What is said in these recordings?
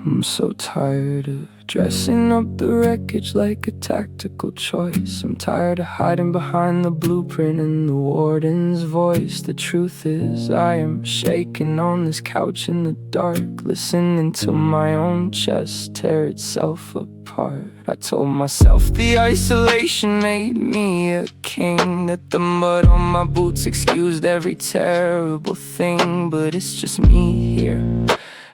I'm so tired of dressing up the wreckage like a tactical choice. I'm tired of hiding behind the blueprint and the warden's voice. The truth is, I am shaking on this couch in the dark, listening to my own chest tear itself apart. I told myself the isolation made me a king, that the mud on my boots excused every terrible thing. But it's just me here.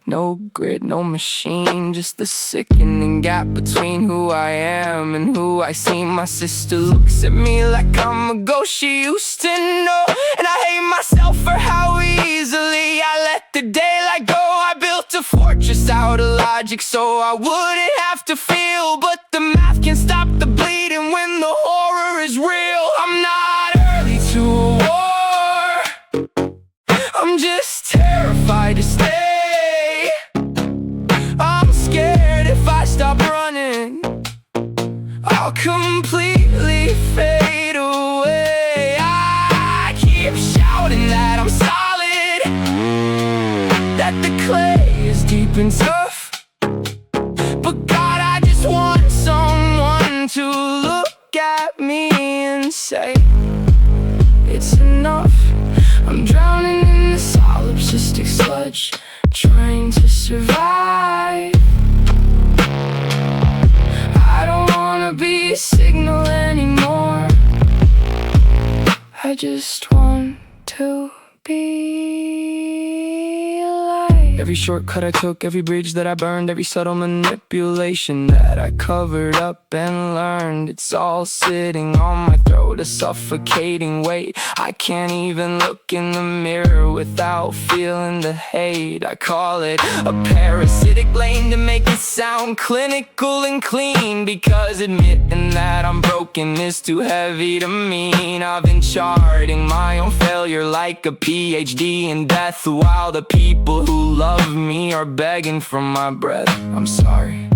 No grid, no machine, just the sickening gap between who I am and who I seem. My sister looks at me like I'm a ghost she used to know, and I hate myself for how easily I let the daylight go. I built a fortress out of logic so I wouldn't have to feel, but the math can stop the bleeding when the horror is real. I'm not early to a war, I'm just terrified to stay. If I stop running, I'll completely fade away. I keep shouting that I'm solid, that the clay is deep and tough, but God, I just want someone to look at me and say, it's enough. I'm drowning in the solipsistic sludge, trying to survive. Be a signal anymore, I just want to be alive. Every shortcut I took, every bridge that I burned, every subtle manipulation that I covered up and learned, it's all sitting on my throat, a suffocating weight. I can't even look in the mirror without feeling the hate. I call it a parasitic lane to make it sound clinical and clean, because admitting that I'm broken is too heavy to mean. I've been charting my own failure like a PhD in death, while the people who love me are begging for my breath. I'm sorry.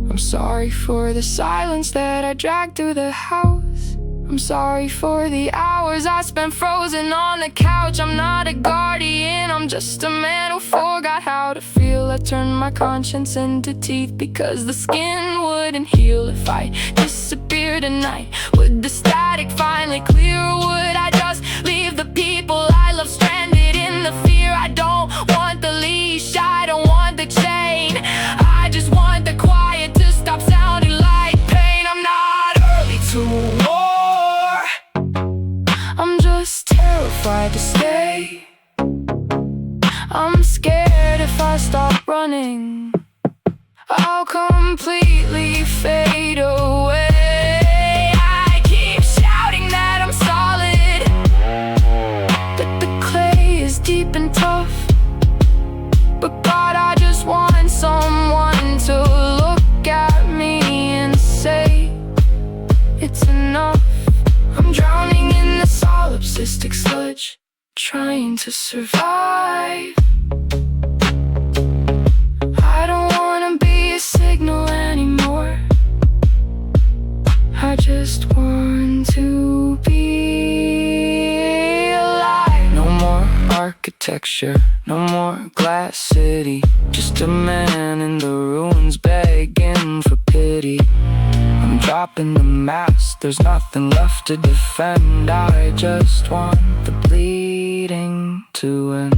I'm sorry for the silence that I dragged through the house. I'm sorry for the hours I spent frozen on the couch. I'm not a guardian, I'm just a man who forgot how to feel. I turned my conscience into teeth because the skin wouldn't heal. If I disappeared tonight, would the static finally clear, or would I just leave the people I love stranded in the fear? I don't want the leash, I don't want the chain, I just want the quiet to stop sounding like pain. I'm not early to war, I'm just terrified to stay. I'm scared if I stop running, I'll completely fade away. I keep shouting that I'm solid, that the clay is deep and tough, but God, I just want someone to look at me and say, it's enough. I'm drowning in the solipsistic sludge, trying to survive. I don't wanna be a signal anymore, I just want to be alive. No more architecture, no more glass city, just a man in the ruins begging for pity. I'm dropping the mask, there's nothing left to defend, I just want the bleeding to end.